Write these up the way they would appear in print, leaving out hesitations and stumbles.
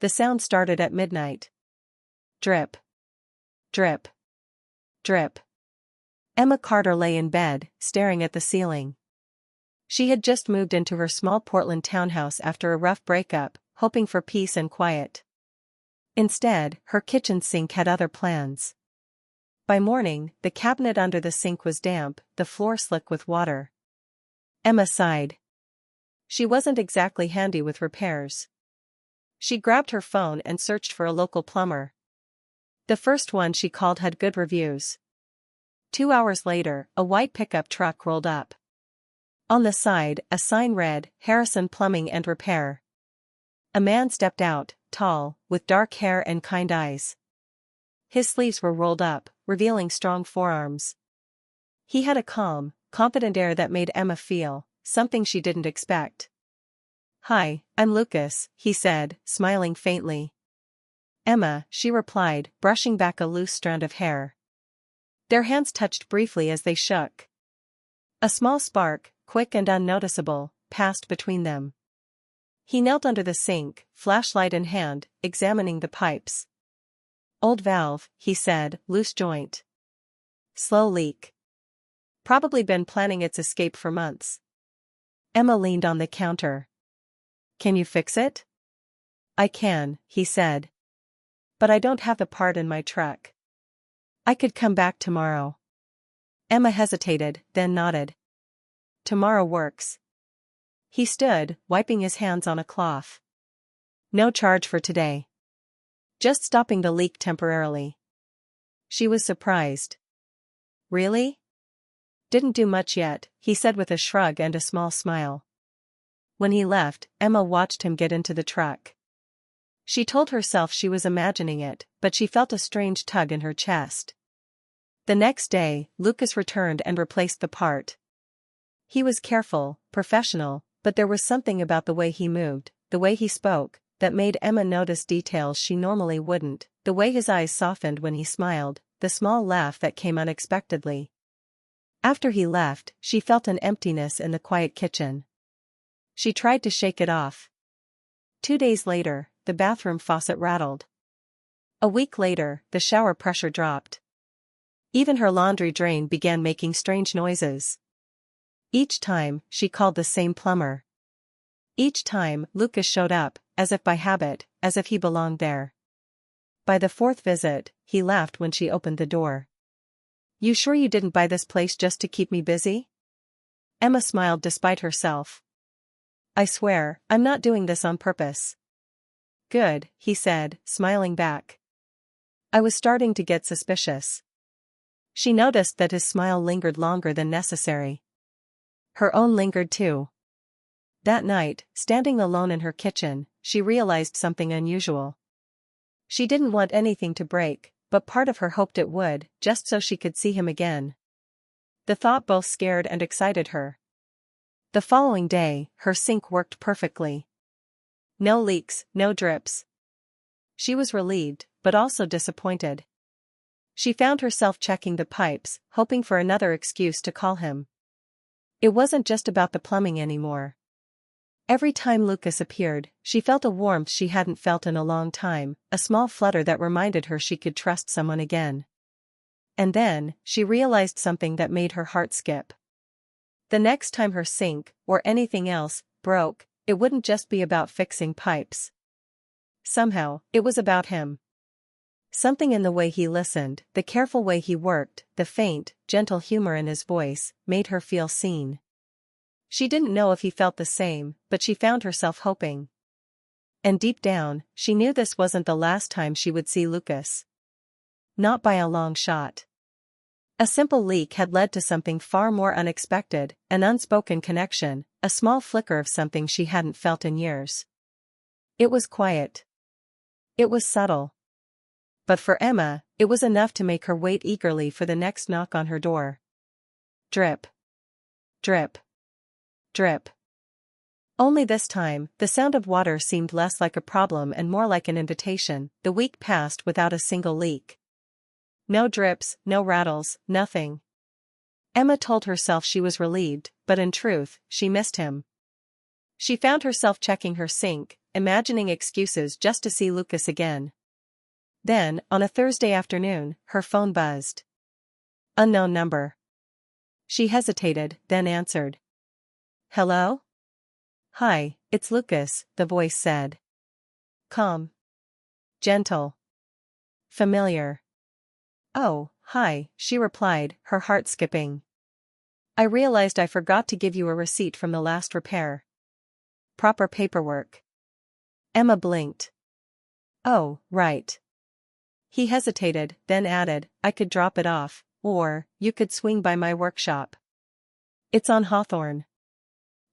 the sound started at midnight. Drip. Drip. Drip. Emma Carter lay in bed, staring at the ceiling. She had just moved into her small Portland townhouse after a rough breakup, hoping for peace and quiet. Instead, her kitchen sink had other plans. By morning, the cabinet under the sink was damp, the floor slick with water. Emma sighed. She wasn't exactly handy with repairs. She grabbed her phone and searched for a local plumber. The first one she called had good reviews. 2 hours later, a white pickup truck rolled up. On the side, a sign read, Harrison Plumbing and Repair. A man stepped out, tall, with dark hair and kind eyes. His sleeves were rolled up, revealing strong forearms. He had a calm, confident air that made Emma feel something she didn't expect. "Hi, I'm Lucas," he said, smiling faintly. "Emma," she replied, brushing back a loose strand of hair. Their hands touched briefly as they shook. A small spark, quick and unnoticeable, passed between them. He knelt under the sink, flashlight in hand, examining the pipes. "Old valve," he said, "loose joint. Slow leak. Probably been planning its escape for months." Emma leaned on the counter. "Can you fix it?" "I can," he said. "But I don't have the part in my truck. I could come back tomorrow." Emma hesitated, then nodded. "Tomorrow works." He stood, wiping his hands on a cloth. "No charge for today. Just stopping the leak temporarily." She was surprised. "Really?" "Didn't do much yet," he said with a shrug and a small smile. When he left, Emma watched him get into the truck. She told herself she was imagining it, but she felt a strange tug in her chest. The next day, Lucas returned and replaced the part. He was careful, professional, but there was something about the way he moved, the way he spoke, that made Emma notice details she normally wouldn't, the way his eyes softened when he smiled, the small laugh that came unexpectedly. After he left, she felt an emptiness in the quiet kitchen. She tried to shake it off. 2 days later, the bathroom faucet rattled. A week later, the shower pressure dropped. Even her laundry drain began making strange noises. Each time, she called the same plumber. Each time, Lucas showed up, as if by habit, as if he belonged there. By the 4th visit, he laughed when she opened the door. "You sure you didn't buy this place just to keep me busy?" Emma smiled despite herself. "I swear, I'm not doing this on purpose." "Good," he said, smiling back. "I was starting to get suspicious." She noticed that his smile lingered longer than necessary. Her own lingered too. That night, standing alone in her kitchen, she realized something unusual. She didn't want anything to break, but part of her hoped it would, just so she could see him again. The thought both scared and excited her. The following day, her sink worked perfectly. No leaks, no drips. She was relieved, but also disappointed. She found herself checking the pipes, hoping for another excuse to call him. It wasn't just about the plumbing anymore. Every time Lucas appeared, she felt a warmth she hadn't felt in a long time, a small flutter that reminded her she could trust someone again. And then, she realized something that made her heart skip. The next time her sink, or anything else, broke, it wouldn't just be about fixing pipes. Somehow, it was about him. Something in the way he listened, the careful way he worked, the faint, gentle humor in his voice, made her feel seen. She didn't know if he felt the same, but she found herself hoping. And deep down, she knew this wasn't the last time she would see Lucas. Not by a long shot. A simple leak had led to something far more unexpected, an unspoken connection, a small flicker of something she hadn't felt in years. It was quiet. It was subtle. But for Emma, it was enough to make her wait eagerly for the next knock on her door. Drip. Drip. Drip. Only this time, the sound of water seemed less like a problem and more like an invitation. The week passed without a single leak. No drips, no rattles, nothing. Emma told herself she was relieved, but in truth, she missed him. She found herself checking her sink, imagining excuses just to see Lucas again. Then, on a Thursday afternoon, her phone buzzed. Unknown number. She hesitated, then answered. Hello? Hi, it's Lucas, the voice said. Calm. Gentle. Familiar. Oh, hi, she replied, her heart skipping. I realized I forgot to give you a receipt from the last repair. Proper paperwork. Emma blinked. Oh, right. He hesitated, then added, I could drop it off, or, you could swing by my workshop. It's on Hawthorne.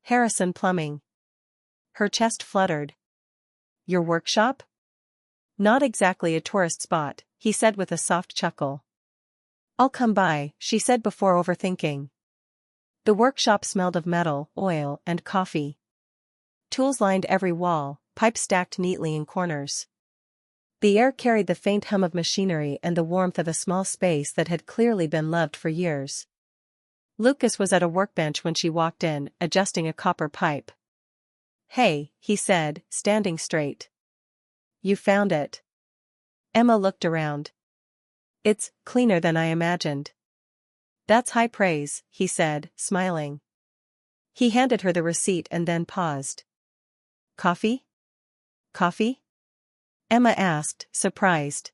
Harrison Plumbing. Her chest fluttered. Your workshop? Not exactly a tourist spot, he said with a soft chuckle. I'll come by, she said before overthinking. The workshop smelled of metal, oil, and coffee. Tools lined every wall, pipes stacked neatly in corners. The air carried the faint hum of machinery and the warmth of a small space that had clearly been loved for years. Lucas was at a workbench when she walked in, adjusting a copper pipe. Hey, he said, standing straight. You found it. Emma looked around. It's cleaner than I imagined. That's high praise, he said, smiling. He handed her the receipt and then paused. Coffee? Coffee? Emma asked, surprised.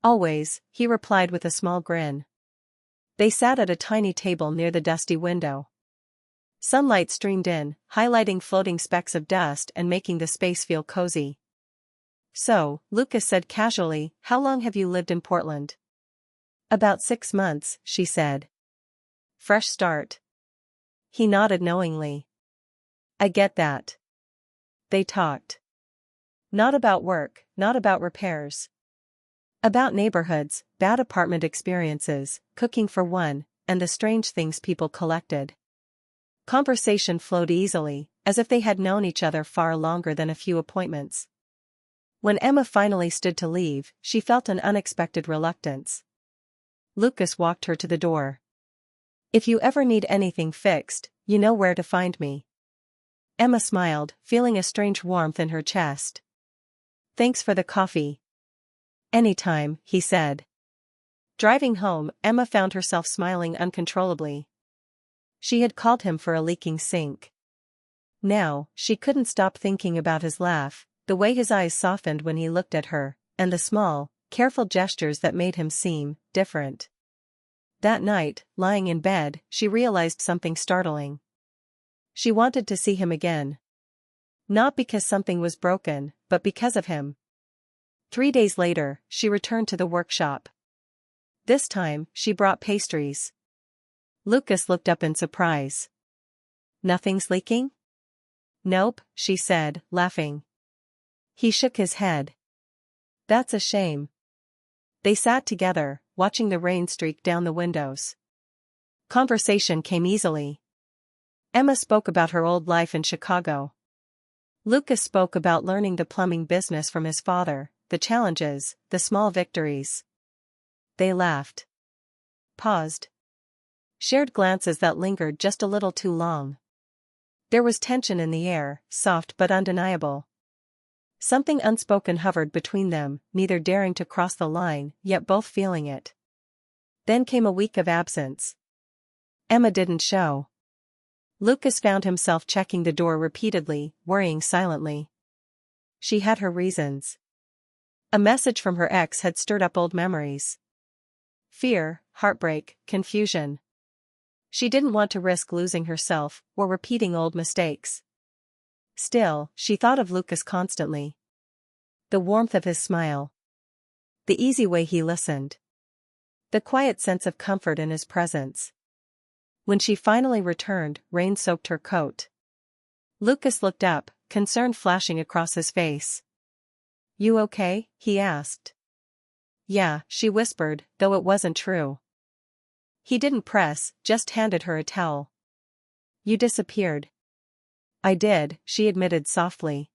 Always, he replied with a small grin. They sat at a tiny table near the dusty window. Sunlight streamed in, highlighting floating specks of dust and making the space feel cozy. So, Lucas said casually, how long have you lived in Portland? About 6 months, she said. Fresh start. He nodded knowingly. I get that. They talked. Not about work, not about repairs. About neighborhoods, bad apartment experiences, cooking for one, and the strange things people collected. Conversation flowed easily, as if they had known each other far longer than a few appointments. When Emma finally stood to leave, she felt an unexpected reluctance. Lucas walked her to the door. If you ever need anything fixed, you know where to find me. Emma smiled, feeling a strange warmth in her chest. Thanks for the coffee. Anytime, he said. Driving home, Emma found herself smiling uncontrollably. She had called him for a leaking sink. Now, she couldn't stop thinking about his laugh, the way his eyes softened when he looked at her, and the small, careful gestures that made him seem different. That night, lying in bed, she realized something startling. She wanted to see him again. Not because something was broken, but because of him. 3 days later, she returned to the workshop. This time, she brought pastries. Lucas looked up in surprise. Nothing's leaking? Nope, she said, laughing. He shook his head. That's a shame. They sat together, watching the rain streak down the windows. Conversation came easily. Emma spoke about her old life in Chicago. Lucas spoke about learning the plumbing business from his father, the challenges, the small victories. They laughed. Paused. Shared glances that lingered just a little too long. There was tension in the air, soft but undeniable. Something unspoken hovered between them, neither daring to cross the line, yet both feeling it. Then came a week of absence. Emma didn't show. Lucas found himself checking the door repeatedly, worrying silently. She had her reasons. A message from her ex had stirred up old memories. Fear, heartbreak, confusion. She didn't want to risk losing herself, or repeating old mistakes. Still, she thought of Lucas constantly. The warmth of his smile. The easy way he listened. The quiet sense of comfort in his presence. When she finally returned, rain soaked her coat. Lucas looked up, concern flashing across his face. You okay? He asked. Yeah, she whispered, though it wasn't true. He didn't press, just handed her a towel. You disappeared. I did, she admitted softly.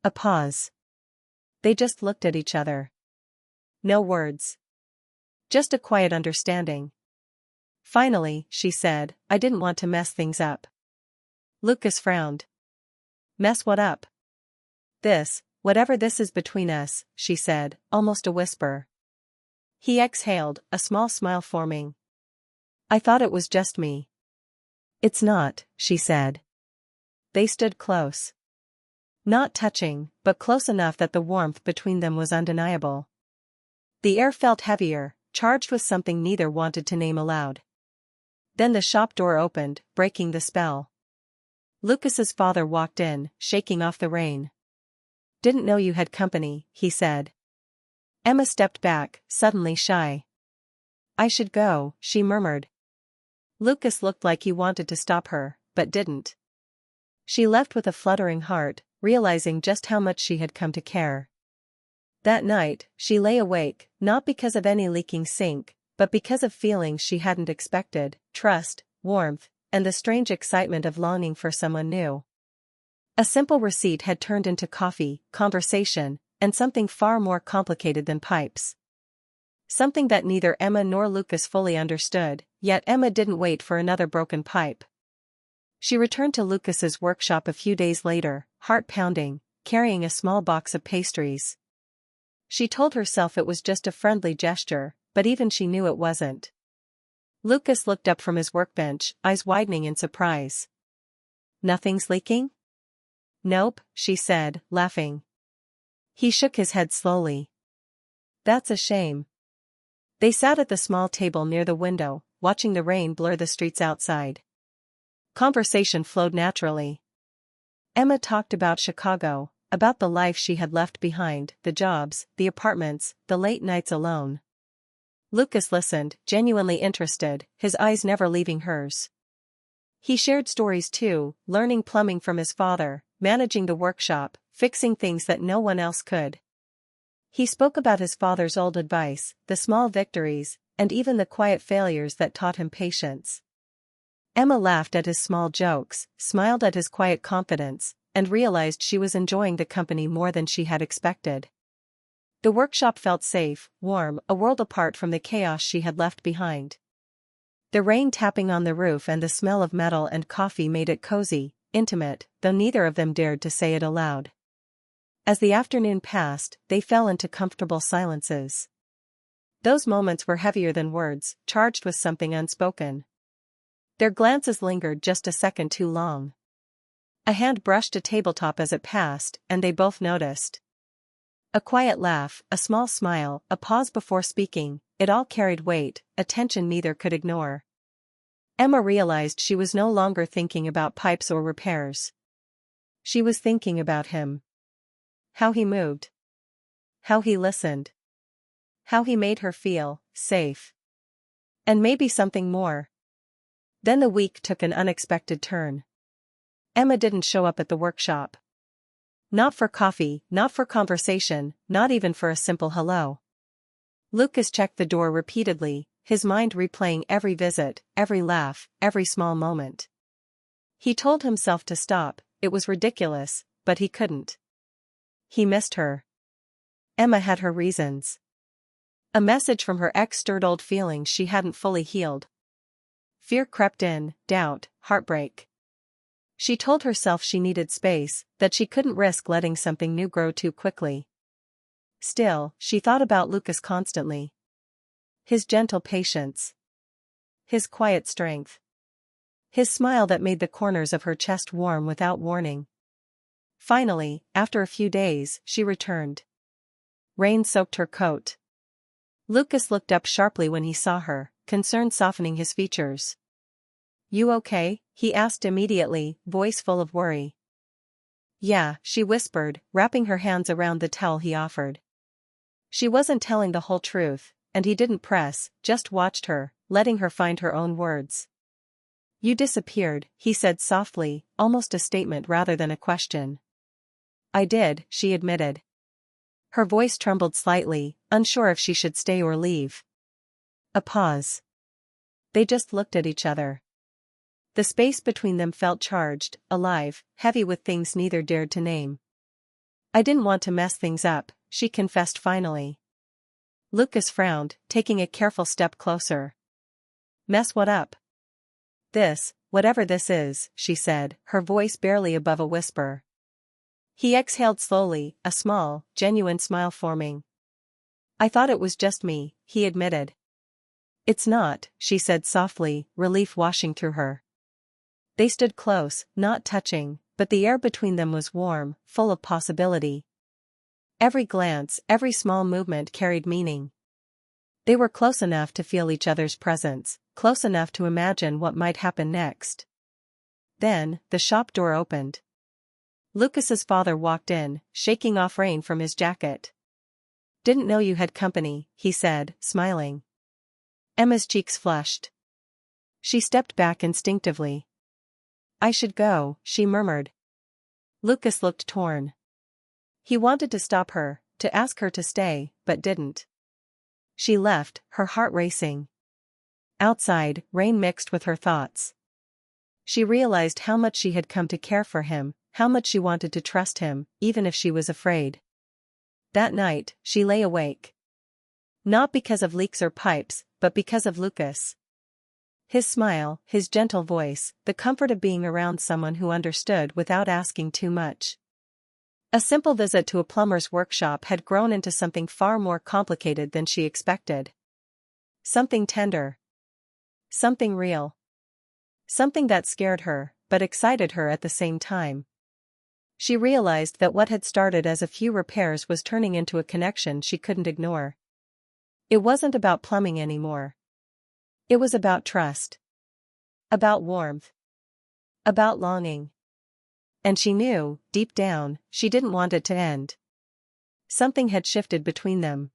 A pause. They just looked at each other. No words. Just a quiet understanding. Finally, she said, I didn't want to mess things up. Lucas frowned. Mess what up? This, whatever this is between us, she said, almost a whisper. He exhaled, a small smile forming. I thought it was just me. It's not, she said. They stood close. Not touching, but close enough that the warmth between them was undeniable. The air felt heavier, charged with something neither wanted to name aloud. Then the shop door opened, breaking the spell. Lucas's father walked in, shaking off the rain. Didn't know you had company, he said. Emma stepped back, suddenly shy. I should go, she murmured. Lucas looked like he wanted to stop her, but didn't. She left with a fluttering heart, realizing just how much she had come to care. That night, she lay awake, not because of any leaking sink, but because of feelings she hadn't expected, trust, warmth, and the strange excitement of longing for someone new. A simple receipt had turned into coffee, conversation, and something far more complicated than pipes. Something that neither Emma nor Lucas fully understood, yet Emma didn't wait for another broken pipe. She returned to Lucas's workshop a few days later, heart pounding, carrying a small box of pastries. She told herself it was just a friendly gesture, but even she knew it wasn't. Lucas looked up from his workbench, eyes widening in surprise. Nothing's leaking? Nope, she said, laughing. He shook his head slowly. That's a shame. They sat at the small table near the window, watching the rain blur the streets outside. Conversation flowed naturally. Emma talked about Chicago, about the life she had left behind, the jobs, the apartments, the late nights alone. Lucas listened, genuinely interested, his eyes never leaving hers. He shared stories too, learning plumbing from his father, managing the workshop, fixing things that no one else could. He spoke about his father's old advice, the small victories, and even the quiet failures that taught him patience. Emma laughed at his small jokes, smiled at his quiet confidence, and realized she was enjoying the company more than she had expected. The workshop felt safe, warm, a world apart from the chaos she had left behind. The rain tapping on the roof and the smell of metal and coffee made it cozy, intimate, though neither of them dared to say it aloud. As the afternoon passed, they fell into comfortable silences. Those moments were heavier than words, charged with something unspoken. Their glances lingered just a second too long. A hand brushed a tabletop as it passed, and they both noticed. A quiet laugh, a small smile, a pause before speaking, it all carried weight, a tension neither could ignore. Emma realized she was no longer thinking about pipes or repairs. She was thinking about him. How he moved. How he listened. How he made her feel safe. And maybe something more. Then the week took an unexpected turn. Emma didn't show up at the workshop. Not for coffee, not for conversation, not even for a simple hello. Lucas checked the door repeatedly, his mind replaying every visit, every laugh, every small moment. He told himself to stop, it was ridiculous, but he couldn't. He missed her. Emma had her reasons. A message from her ex stirred old feelings she hadn't fully healed. Fear crept in, doubt, heartbreak. She told herself she needed space, that she couldn't risk letting something new grow too quickly. Still, she thought about Lucas constantly. His gentle patience. His quiet strength. His smile that made the corners of her chest warm without warning. Finally, after a few days, she returned. Rain soaked her coat. Lucas looked up sharply when he saw her, concern softening his features. You okay? He asked immediately, voice full of worry. Yeah, she whispered, wrapping her hands around the towel he offered. She wasn't telling the whole truth, and he didn't press, just watched her, letting her find her own words. You disappeared, he said softly, almost a statement rather than a question. I did, she admitted. Her voice trembled slightly, unsure if she should stay or leave. A pause. They just looked at each other. The space between them felt charged, alive, heavy with things neither dared to name. I didn't want to mess things up, she confessed finally. Lucas frowned, taking a careful step closer. Mess what up? This, whatever this is, she said, her voice barely above a whisper. He exhaled slowly, a small, genuine smile forming. I thought it was just me, he admitted. It's not, she said softly, relief washing through her. They stood close, not touching, but the air between them was warm, full of possibility. Every glance, every small movement carried meaning. They were close enough to feel each other's presence, close enough to imagine what might happen next. Then, the shop door opened. Lucas's father walked in, shaking off rain from his jacket. Didn't know you had company, he said, smiling. Emma's cheeks flushed. She stepped back instinctively. I should go, she murmured. Lucas looked torn. He wanted to stop her, to ask her to stay, but didn't. She left, her heart racing. Outside, rain mixed with her thoughts. She realized how much she had come to care for him, how much she wanted to trust him, even if she was afraid. That night, she lay awake. Not because of leaks or pipes, but because of Lucas. His smile, his gentle voice, the comfort of being around someone who understood without asking too much. A simple visit to a plumber's workshop had grown into something far more complicated than she expected. Something tender. Something real. Something that scared her, but excited her at the same time. She realized that what had started as a few repairs was turning into a connection she couldn't ignore. It wasn't about plumbing anymore. It was about trust. About warmth. About longing. And she knew, deep down, she didn't want it to end. Something had shifted between them.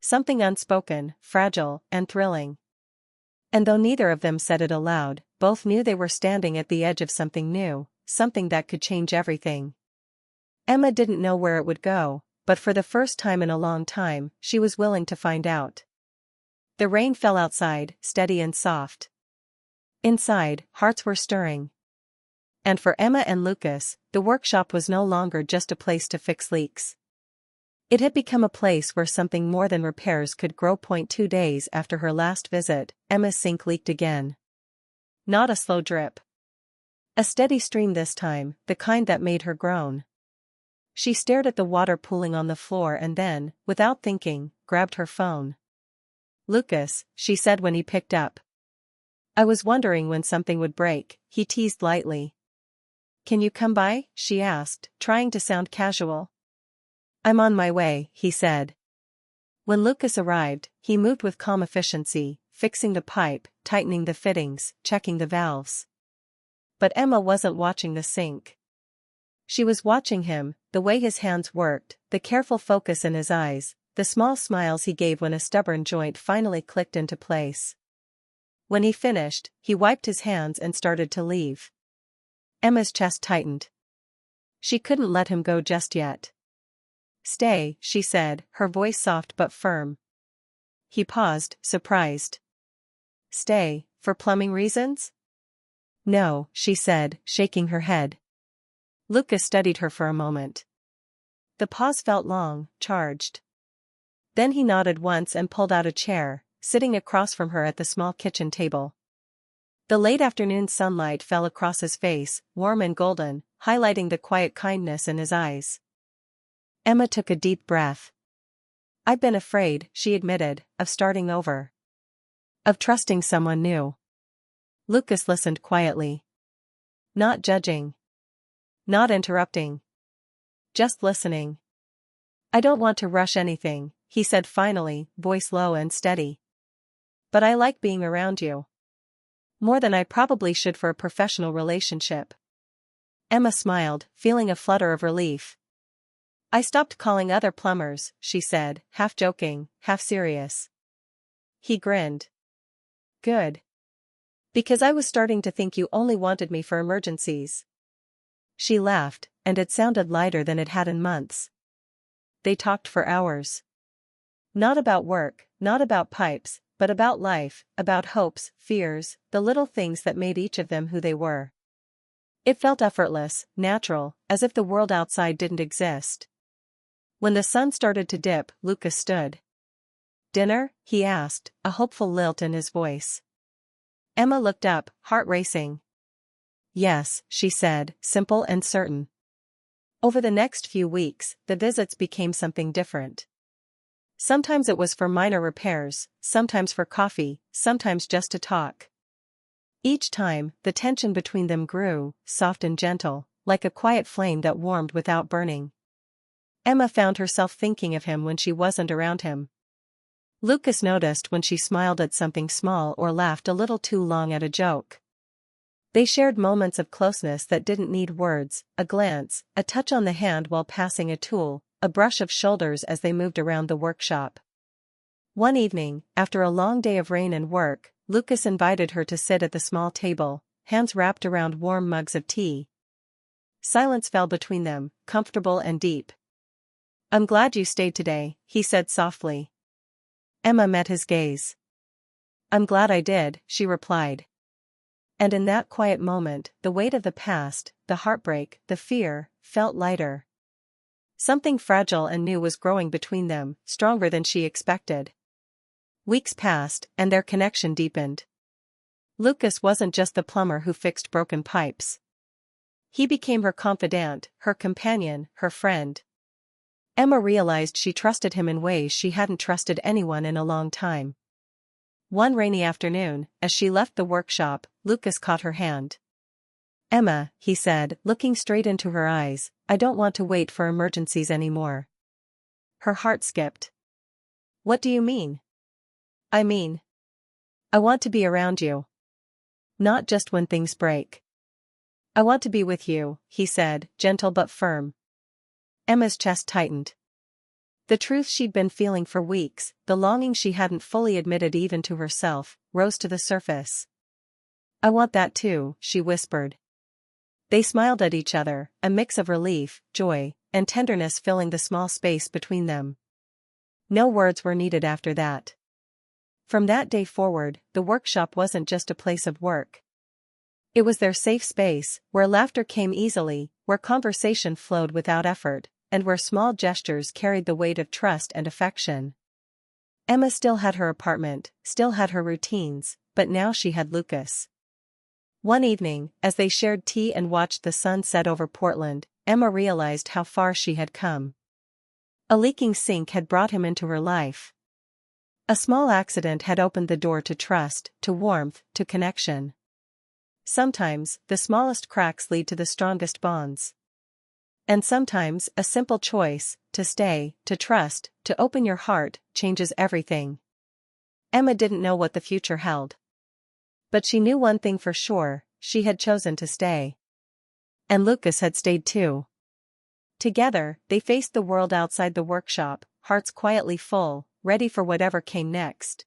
Something unspoken, fragile, and thrilling. And though neither of them said it aloud, both knew they were standing at the edge of something new, something that could change everything. Emma didn't know where it would go, but for the first time in a long time, she was willing to find out. The rain fell outside, steady and soft. Inside, hearts were stirring. And for Emma and Lucas, the workshop was no longer just a place to fix leaks. It had become a place where something more than repairs could grow. 2 days after her last visit, Emma's sink leaked again. Not a slow drip. A steady stream this time, the kind that made her groan. She stared at the water pooling on the floor and then, without thinking, grabbed her phone. Lucas, she said when he picked up. I was wondering when something would break, he teased lightly. Can you come by? She asked, trying to sound casual. I'm on my way, he said. When Lucas arrived, he moved with calm efficiency, fixing the pipe, tightening the fittings, checking the valves. But Emma wasn't watching the sink. She was watching him, the way his hands worked, the careful focus in his eyes, the small smiles he gave when a stubborn joint finally clicked into place. When he finished, he wiped his hands and started to leave. Emma's chest tightened. She couldn't let him go just yet. Stay, she said, her voice soft but firm. He paused, surprised. Stay, for plumbing reasons? No, she said, shaking her head. Lucas studied her for a moment. The pause felt long, charged. Then he nodded once and pulled out a chair, sitting across from her at the small kitchen table. The late afternoon sunlight fell across his face, warm and golden, highlighting the quiet kindness in his eyes. Emma took a deep breath. I've been afraid, she admitted, of starting over. Of trusting someone new. Lucas listened quietly. Not judging. Not interrupting. Just listening. I don't want to rush anything, he said finally, voice low and steady. But I like being around you. More than I probably should for a professional relationship. Emma smiled, feeling a flutter of relief. I stopped calling other plumbers, she said, half joking, half serious. He grinned. Good. Because I was starting to think you only wanted me for emergencies. She laughed, and it sounded lighter than it had in months. They talked for hours. Not about work, not about pipes, but about life, about hopes, fears, the little things that made each of them who they were. It felt effortless, natural, as if the world outside didn't exist. When the sun started to dip, Lucas stood. Dinner? He asked, a hopeful lilt in his voice. Emma looked up, heart racing. Yes, she said, simple and certain. Over the next few weeks, the visits became something different. Sometimes it was for minor repairs, sometimes for coffee, sometimes just to talk. Each time, the tension between them grew, soft and gentle, like a quiet flame that warmed without burning. Emma found herself thinking of him when she wasn't around him. Lucas noticed when she smiled at something small or laughed a little too long at a joke. They shared moments of closeness that didn't need words, a glance, a touch on the hand while passing a tool, a brush of shoulders as they moved around the workshop. One evening, after a long day of rain and work, Lucas invited her to sit at the small table, hands wrapped around warm mugs of tea. Silence fell between them, comfortable and deep. "I'm glad you stayed today," he said softly. Emma met his gaze. "I'm glad I did," she replied. And in that quiet moment, the weight of the past, the heartbreak, the fear, felt lighter. Something fragile and new was growing between them, stronger than she expected. Weeks passed, and their connection deepened. Lucas wasn't just the plumber who fixed broken pipes. He became her confidant, her companion, her friend. Emma realized she trusted him in ways she hadn't trusted anyone in a long time. One rainy afternoon, as she left the workshop, Lucas caught her hand. "Emma," he said, looking straight into her eyes, "I don't want to wait for emergencies anymore." Her heart skipped. "What do you mean?" "I mean, I want to be around you. Not just when things break. I want to be with you," he said, gentle but firm. Emma's chest tightened. The truth she'd been feeling for weeks, the longing she hadn't fully admitted even to herself, rose to the surface. "I want that too," she whispered. They smiled at each other, a mix of relief, joy, and tenderness filling the small space between them. No words were needed after that. From that day forward, the workshop wasn't just a place of work. It was their safe space, where laughter came easily, where conversation flowed without effort, and where small gestures carried the weight of trust and affection. Emma still had her apartment, still had her routines, but now she had Lucas. One evening, as they shared tea and watched the sun set over Portland, Emma realized how far she had come. A leaking sink had brought him into her life. A small accident had opened the door to trust, to warmth, to connection. Sometimes, the smallest cracks lead to the strongest bonds. And sometimes, a simple choice, to stay, to trust, to open your heart, changes everything. Emma didn't know what the future held. But she knew one thing for sure, she had chosen to stay. And Lucas had stayed too. Together, they faced the world outside the workshop, hearts quietly full, ready for whatever came next.